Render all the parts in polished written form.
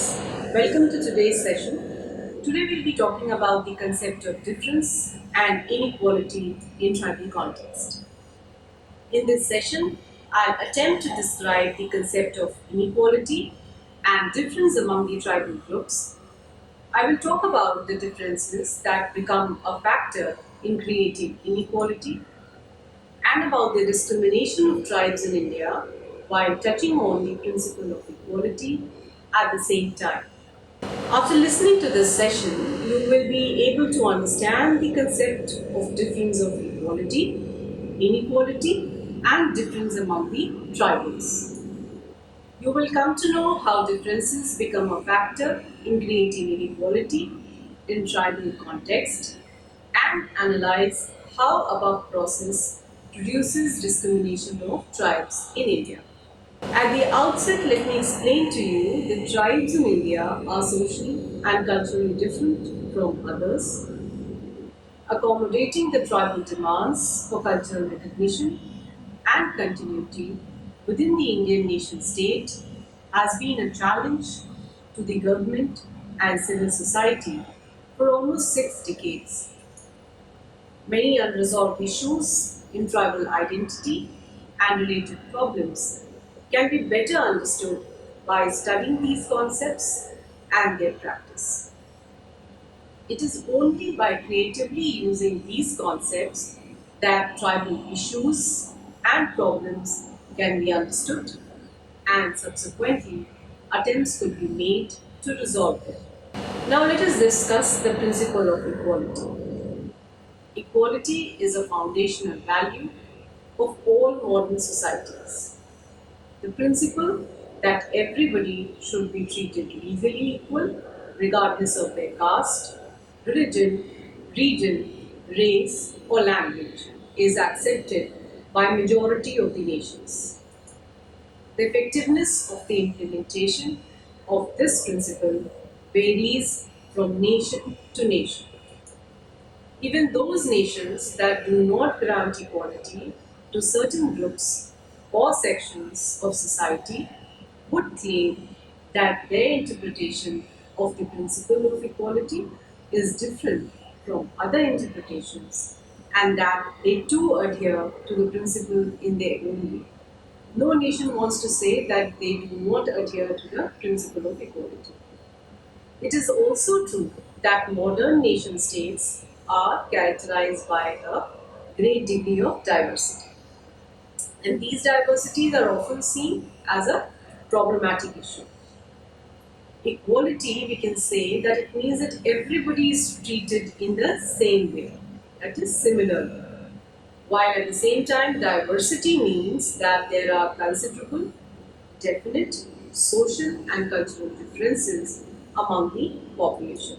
viewers, welcome to today's session. Today we'll be talking about the concept of difference and inequality in tribal context. In this session, I'll attempt to describe the concept of inequality and difference among the tribal groups. I will talk about the differences that become a factor in creating inequality and about the discrimination of tribes in India while touching on the principle of equality at the same time. After listening to this session, you will be able to understand the concept of difference of equality, inequality, and difference among the tribals. You will come to know how differences become a factor in creating inequality in tribal context and analyze how above process produces discrimination of tribes in India. At the outset, let me explain to you that tribes in India are socially and culturally different from others, accommodating the tribal demands for cultural recognition and continuity within the Indian nation state has been a challenge to the government and civil society for almost 6 decades. Many unresolved issues in tribal identity and related problems can be better understood by studying these concepts and their practice. It is only by creatively using these concepts that tribal issues and problems can be understood and subsequently attempts could be made to resolve them. Now let us discuss the principle of equality. Equality is a foundational value of all modern societies. The principle that everybody should be treated legally equal regardless of their caste, religion, region, race, or language is accepted by majority of the nations. The effectiveness of the implementation of this principle varies from nation to nation. Even those nations that do not grant equality to certain groups or sections of society would claim that their interpretation of the principle of equality is different from other interpretations and that they too adhere to the principle in their own way. No nation wants to say that they do not adhere to the principle of equality. It is also true that modern nation states are characterized by a great degree of diversity. And these diversities are often seen as a problematic issue. Equality, we can say that it means that everybody is treated in the same way, that is similar. While at the same time, diversity means that there are considerable, definite social and cultural differences among the population,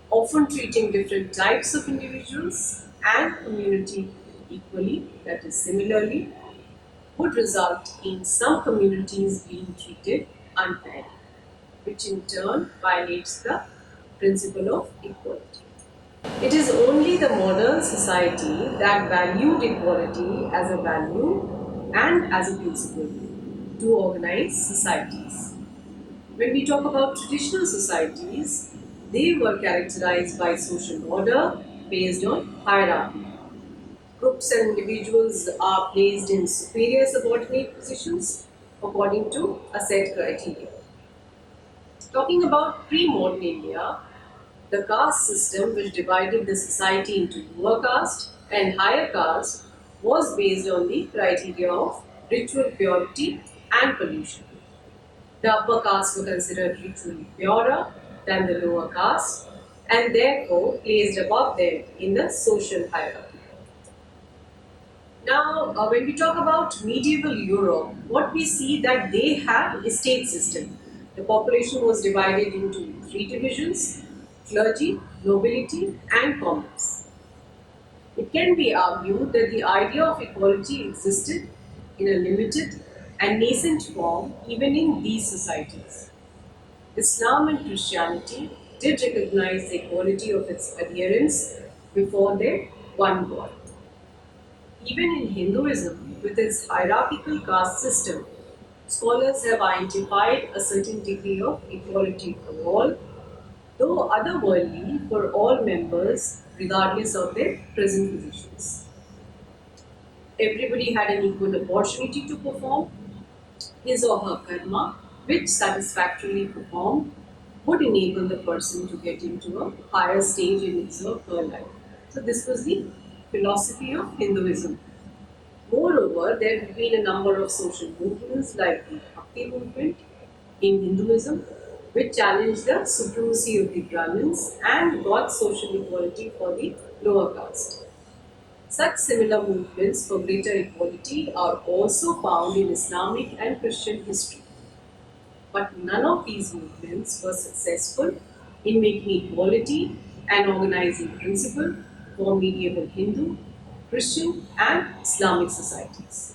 often treating different types of individuals and community equally, that is similarly, would result in some communities being treated unfairly, which in turn violates the principle of equality. It is only the modern society that valued equality as a value and as a principle to organize societies. When we talk about traditional societies, they were characterized by social order based on hierarchy. Groups and individuals are placed in superior subordinate positions according to a set criteria. Talking about pre modern India, the caste system, which divided the society into lower caste and higher caste, was based on the criteria of ritual purity and pollution. The upper caste were considered ritually purer than the lower caste and therefore placed above them in the social hierarchy. Now, when we talk about medieval Europe, what we see that they had a state system. The population was divided into three divisions: clergy, nobility, and commons. It can be argued that the idea of equality existed in a limited and nascent form even in these societies. Islam and Christianity did recognize the equality of its adherents before their one God. Even in Hinduism, with its hierarchical caste system, Scholars have identified a certain degree of equality for all, though otherworldly for all members, regardless of their present positions. Everybody had an equal opportunity to perform his or her karma, which satisfactorily performed would enable the person to get into a higher stage in his or her life. So, this was the philosophy of Hinduism. Moreover, there have been a number of social movements like the Bhakti movement in Hinduism, which challenged the supremacy of the Brahmins and got social equality for the lower caste. Such similar movements for greater equality are also found in Islamic and Christian history. But none of these movements were successful in making equality an organizing principle for medieval Hindu, Christian, and Islamic societies.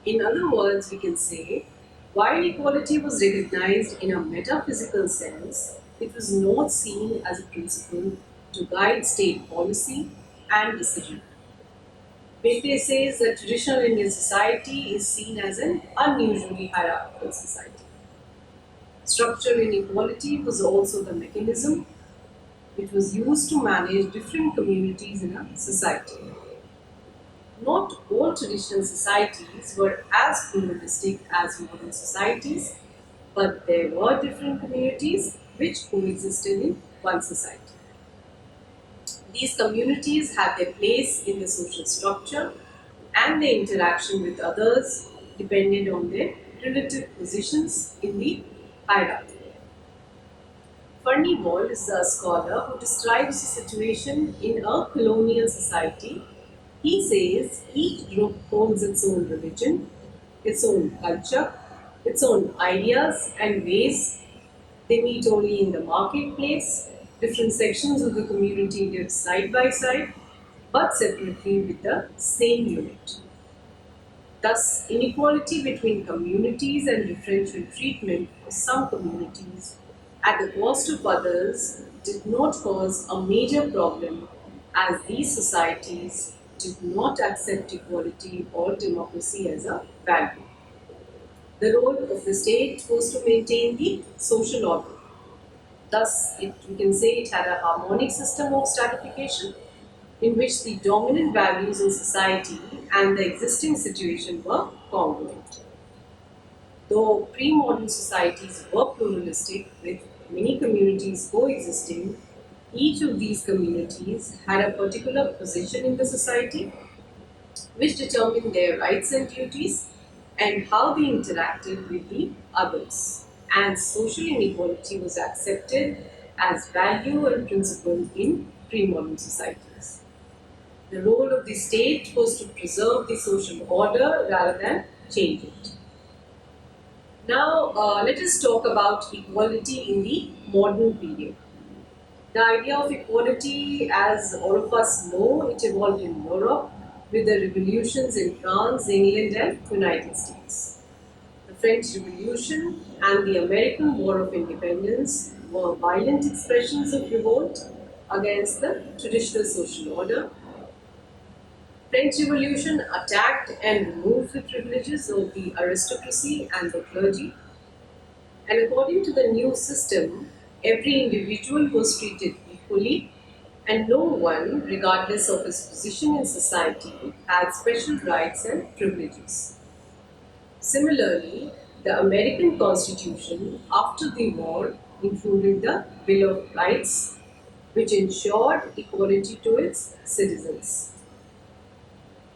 In other words, we can say, while equality was recognized in a metaphysical sense, it was not seen as a principle to guide state policy and decision. Bhakti says that traditional Indian society is seen as an unusually hierarchical society. Structural inequality was also the mechanism which was used to manage different communities in a society. Not all traditional societies were as pluralistic as modern societies, but there were different communities which coexisted in one society. These communities had their place in the social structure and their interaction with others depended on their relative positions in the hierarchy. Furnivall is a scholar who describes the situation in a colonial society. He says each group holds its own religion, its own culture, its own ideas and ways. They meet only in the marketplace. Different sections of the community live side by side, but separately with the same unit. Thus, inequality between communities and differential treatment for some communities at the cost of others did not cause a major problem as these societies did not accept equality or democracy as a value. The role of the state was to maintain the social order. Thus, we can say it had a harmonic system of stratification in which the dominant values in society and the existing situation were congruent. Though pre modern societies were pluralistic with many communities coexisting, each of these communities had a particular position in the society which determined their rights and duties and how they interacted with the others. And social inequality was accepted as value and principle in pre modern societies. The role of the state was to preserve the social order rather than change it. Now, let us talk about equality in the modern period. The idea of equality, as all of us know, it evolved in Europe with the revolutions in France, England, and United States. The French Revolution and the American War of Independence were violent expressions of revolt against the traditional social order. French Revolution attacked and removed the privileges of the aristocracy and the clergy. And according to the new system, every individual was treated equally, and no one, regardless of his position in society, had special rights and privileges. Similarly, the American Constitution after the war included the Bill of Rights, which ensured equality to its citizens.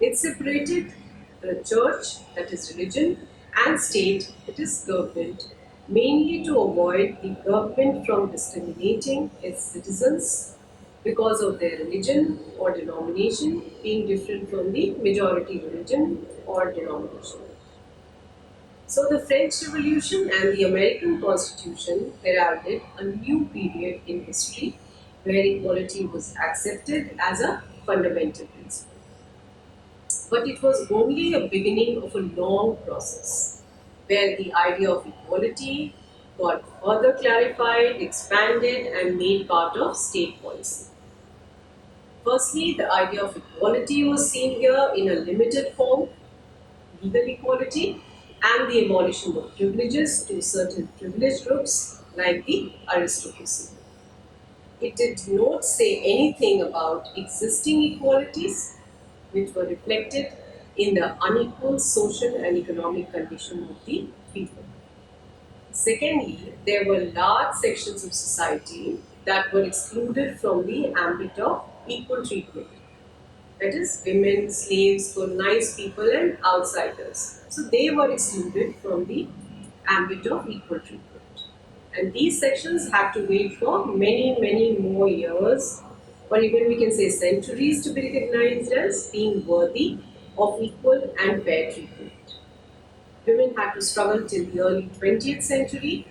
It separated the church, that is religion, and state, that is government, mainly to avoid the government from discriminating its citizens because of their religion or denomination being different from the majority religion or denomination. So, the French Revolution and the American Constitution heralded a new period in history where equality was accepted as a fundamental principle. But it was only a beginning of a long process where the idea of equality got further clarified, expanded, and made part of state policy. Firstly, the idea of equality was seen here in a limited form, legal equality. and the abolition of privileges to certain privileged groups like the aristocracy. It did not say anything about existing equalities, which were reflected in the unequal social and economic condition of the people. Secondly, there were large sections of society that were excluded from the ambit of equal treatment. That is, women, slaves, colonized people, and outsiders. So they were excluded from the ambit of equal treatment. And these sections had to wait for many, many more years, or even we can say centuries, to be recognized as being worthy of equal and fair treatment. Women had to struggle till the early 20th century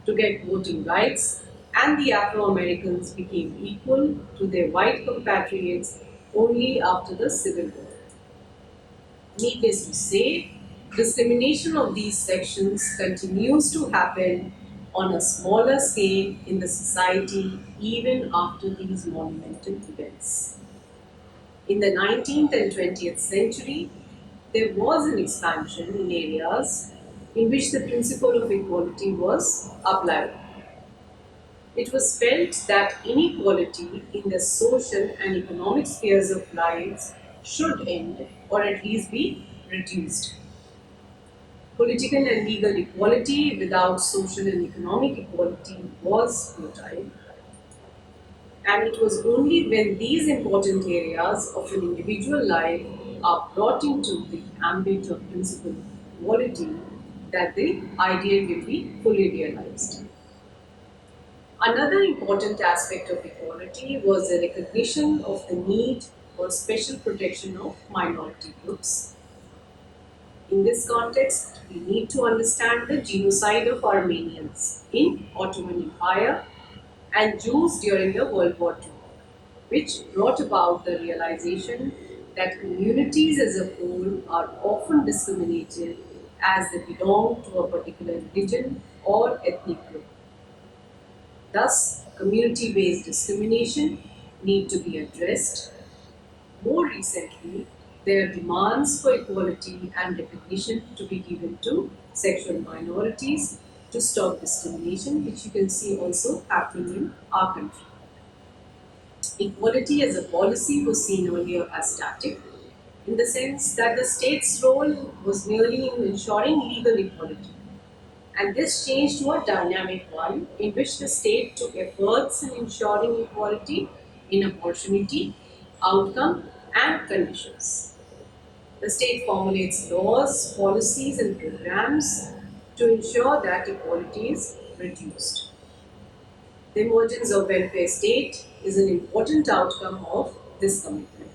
to get voting rights, and the Afro Americans became equal to their white compatriots only after the Civil War. Needless to say, discrimination of these sections continues to happen on a smaller scale in the society even after these monumental events. In the 19th and 20th century, there was an expansion in areas in which the principle of equality was applied. It was felt that inequality in the social and economic spheres of life should end or at least be reduced. Political and legal equality without social and economic equality was futile, and it was only when these important areas of an individual life are brought into the ambit of principle of equality that the ideal will be fully realized. Another important aspect of equality was the recognition of the need for special protection of minority groups. In this context, we need to understand the genocide of Armenians in Ottoman Empire and Jews during the World War II, which brought about the realization that communities as a whole are often discriminated as they belong to a particular religion or ethnic group. Thus, community-based discrimination need to be addressed. More recently, there are demands for equality and recognition to be given to sexual minorities to stop discrimination, which you can see also happening in our country. Equality as a policy was seen earlier as static, in the sense that the state's role was merely in ensuring legal equality. And this changed to a dynamic one in which the state took efforts in ensuring equality in opportunity, outcome, and conditions. The state formulates laws, policies, and programs to ensure that equality is reduced. The emergence of welfare state is an important outcome of this commitment.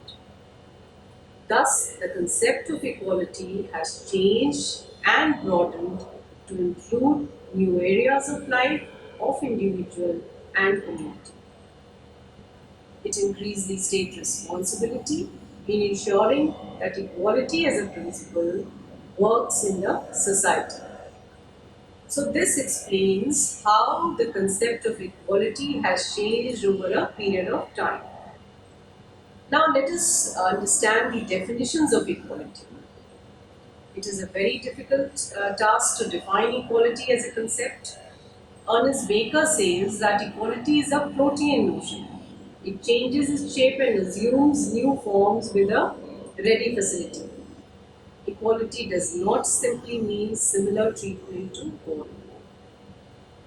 Thus, the concept of equality has changed and broadened to include new areas of life of individual and community. It increased the state responsibility in ensuring that equality as a principle works in the society. So, this explains how the concept of equality has changed over a period of time. Now, let us understand the definitions of equality. It is a very difficult task to define equality as a concept. Ernest Baker says that equality is a protean notion. It changes its shape and assumes new forms with a ready facility. Equality does not simply mean similar treatment to all.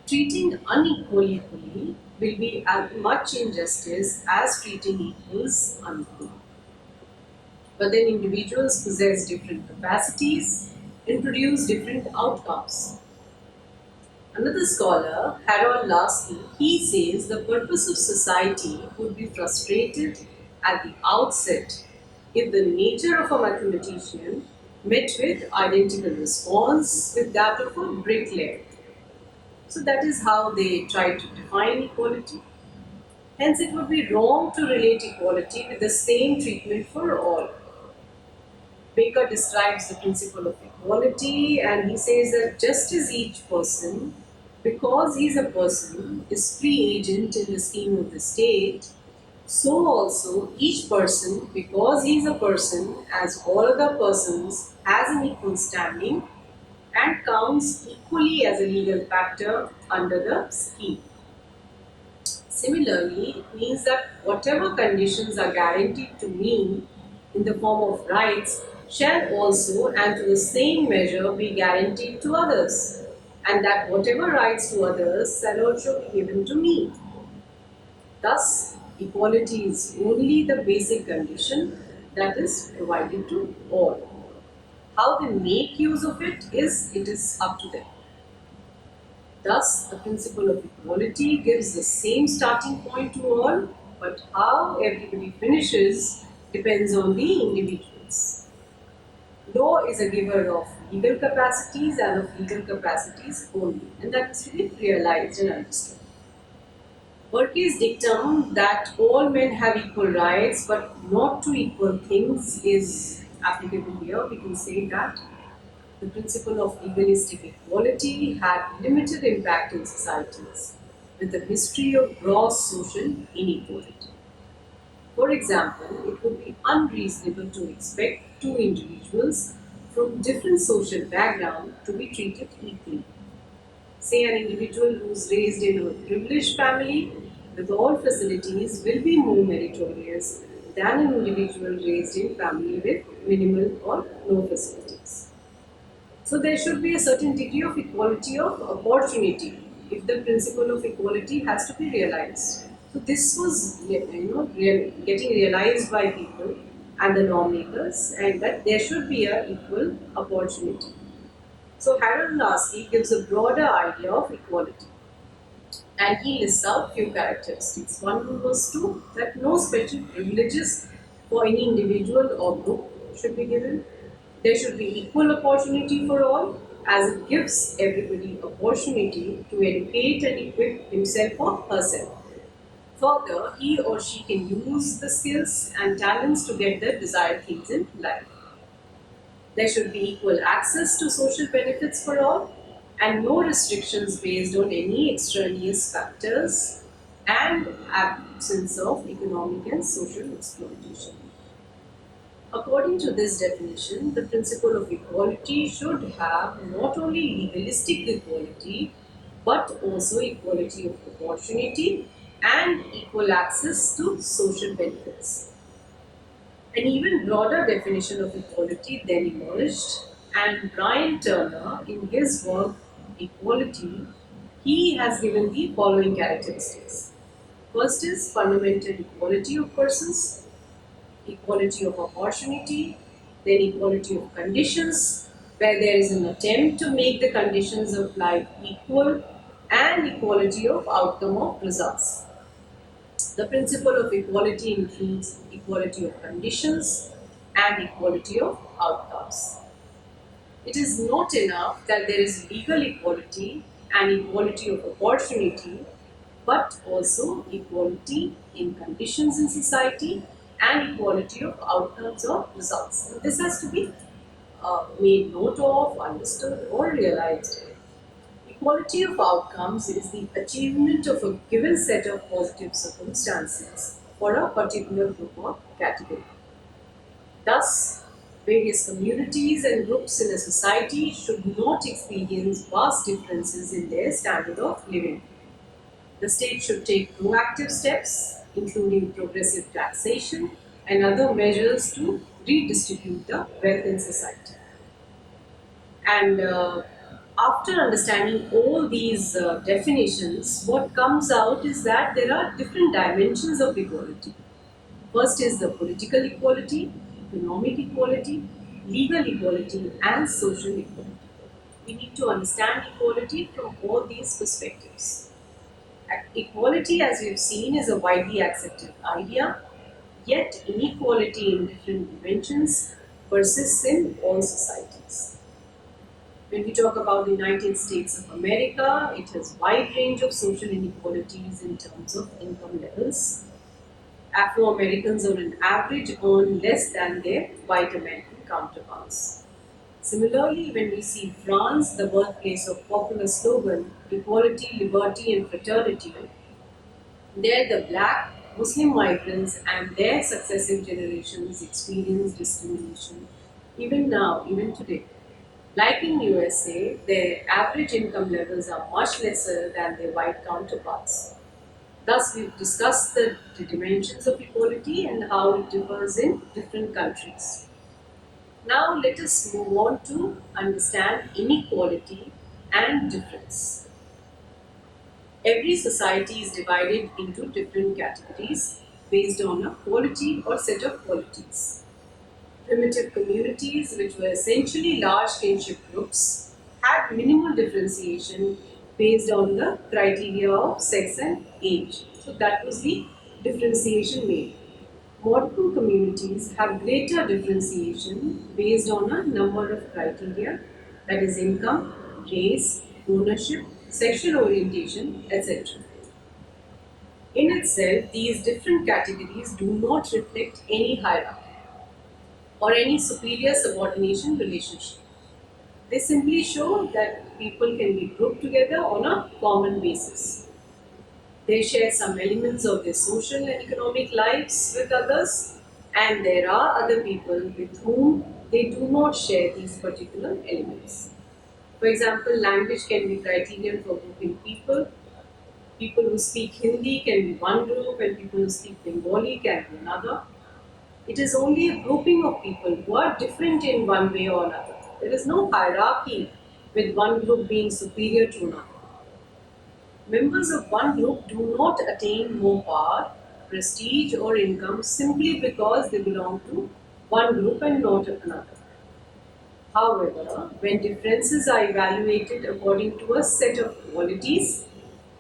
Treating unequally equally will be as much injustice as treating equals unequally. But then individuals possess different capacities and produce different outcomes. Another scholar, Harold Lasky, he says the purpose of society would be frustrated at the outset if the nature of a mathematician met with identical response with that of a bricklayer. So that is how they try to define equality. Hence, it would be wrong to relate equality with the same treatment for all. Baker describes the principle of equality and he says that just as each person, because he is a person, is free agent in the scheme of the state, so also each person, because he is a person, as all other persons, has an equal standing and counts equally as a legal factor under the scheme. Similarly, it means that whatever conditions are guaranteed to me in the form of rights shall also and to the same measure be guaranteed to others, and that whatever rights to others shall also be given to me. Thus, equality is only the basic condition that is provided to all. How they make use of it is up to them. Thus, the principle of equality gives the same starting point to all, but how everybody finishes depends on the individuals. Law is a giver of legal capacities and of legal capacities only, and that is to be realized and understood. Berkeley's dictum that all men have equal rights but not to equal things is applicable here. We can say that the principle of legalistic equality had limited impact in societies with a history of gross social inequality. For example, it would be unreasonable to expect two individuals from different social background to be treated equally. Say an individual who is raised in a privileged family with all facilities will be more meritorious than an individual raised in family with minimal or no facilities. So there should be a certain degree of equality of opportunity if the principle of equality has to be realized. So this was getting realized by people and the lawmakers, and that there should be a equal opportunity. So Harold Lasky gives a broader idea of equality, and he lists out few characteristics. One was to that no special privileges for any individual or group should be given. There should be equal opportunity for all, as it gives everybody opportunity to educate and equip himself or herself. Further, he or she can use the skills and talents to get the desired things in life. There should be equal access to social benefits for all and no restrictions based on any extraneous factors and absence of economic and social exploitation. According to this definition, the principle of equality should have not only legalistic equality but also equality of opportunity and equal access to social benefits. An even broader definition of equality then emerged, and Brian Turner, in his work Equality, he has given the following characteristics. First is fundamental equality of persons, equality of opportunity, then equality of conditions, where there is an attempt to make the conditions of life equal, and equality of outcome of results. The principle of equality includes equality of conditions and equality of outcomes. It is not enough that there is legal equality and equality of opportunity, but also equality in conditions in society and equality of outcomes or results. So this has to be made note of, understood, or realized. Equality of outcomes is the achievement of a given set of positive circumstances for a particular group or category. Thus, various communities and groups in a society should not experience vast differences in their standard of living. The state should take proactive steps, including progressive taxation and other measures to redistribute the wealth in society. And after understanding all these definitions, what comes out is that there are different dimensions of equality. First is the political equality, economic equality, legal equality, and social equality. We need to understand equality from all these perspectives. Equality, as we've seen, is a widely accepted idea, yet inequality in different dimensions persists in all societies. When we talk about the United States of America, it has wide range of social inequalities in terms of income levels. Afro Americans on an average earn less than their white American counterparts. Similarly, when we see France, the birthplace of popular slogan equality, liberty, and fraternity, there the black Muslim migrants and their successive generations experience discrimination even now, even today. Like in USA, their average income levels are much lesser than their white counterparts. Thus, we've discussed the dimensions of equality and how it differs in different countries. Now, let us move on to understand inequality and difference. Every society is divided into different categories based on a quality or set of qualities. Primitive communities, which were essentially large kinship groups, had minimal differentiation based on the criteria of sex and age. So that was the differentiation made. Modern communities have greater differentiation based on a number of criteria, that is income, race, ownership, sexual orientation, etc. In itself, these different categories do not reflect any hierarchy or any superior subordination relationship. They simply show that people can be grouped together on a common basis. They share some elements of their social and economic lives with others, and there are other people with whom they do not share these particular elements. For example, language can be criterion for grouping people. People who speak Hindi can be one group, and people who speak Bengali can be another. It is only a grouping of people who are different in one way or another. There is no hierarchy with one group being superior to another. Members of one group do not attain more power, prestige, or income simply because they belong to one group and not another. However, when differences are evaluated according to a set of qualities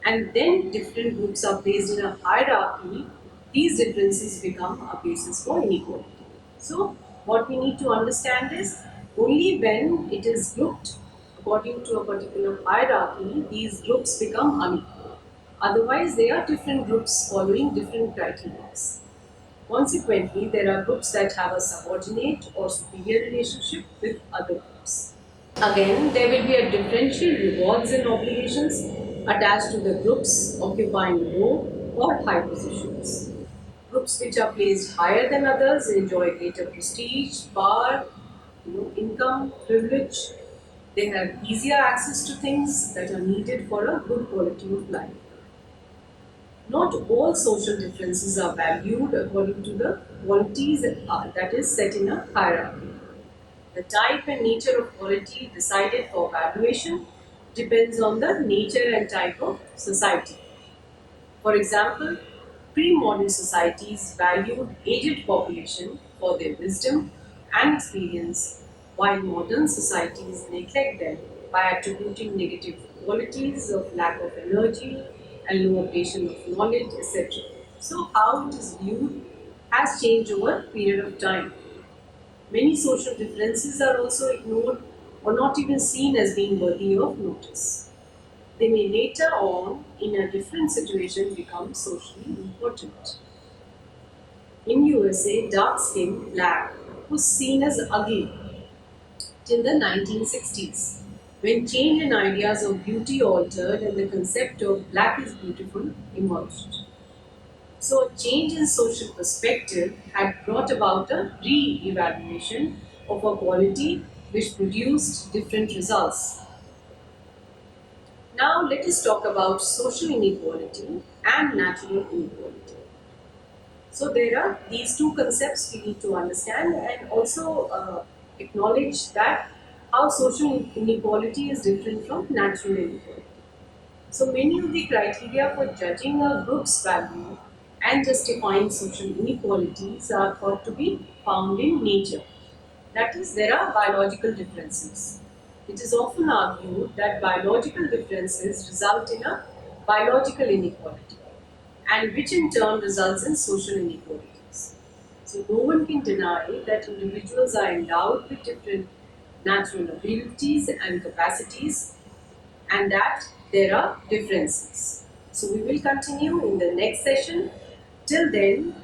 and then different groups are placed in a hierarchy, these differences become a basis for inequality. So, what we need to understand is only when it is grouped according to a particular hierarchy, these groups become unequal. Otherwise, they are different groups following different criteria. Consequently, there are groups that have a subordinate or superior relationship with other groups. Again, there will be a differential rewards and obligations attached to the groups occupying low or high positions. Groups which are placed higher than others enjoy greater prestige, power, income, privilege. They have easier access to things that are needed for a good quality of life. Not all social differences are valued according to the qualities that is set in a hierarchy. The type and nature of quality decided for valuation depends on the nature and type of society. For example, pre-modern societies valued aged population for their wisdom and experience, while modern societies neglect them by attributing negative qualities of lack of energy and low updation of knowledge, etc. So, how it is viewed has changed over a period of time. Many social differences are also ignored or not even seen as being worthy of notice. They may later on, in a different situation, become socially important. In USA, dark skin, black, was seen as ugly till the 1960s, when change in ideas of beauty altered and the concept of black is beautiful emerged. So, a change in social perspective had brought about a re evaluation of a quality which produced different results. Now, let us talk about social inequality and natural inequality. So, there are these two concepts we need to understand and also acknowledge that how social inequality is different from natural inequality. So, many of the criteria for judging a group's value and justifying social inequalities are thought to be found in nature. That is, there are biological differences. It is often argued that biological differences result in a biological inequality, and which in turn results in social inequalities. So, no one can deny that individuals are endowed with different natural abilities and capacities, and that there are differences. So, we will continue in the next session. Till then,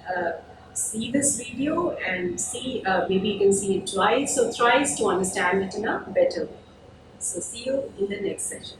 see this video and see, maybe you can see it twice or thrice to understand it in a better way. So, see you in the next session.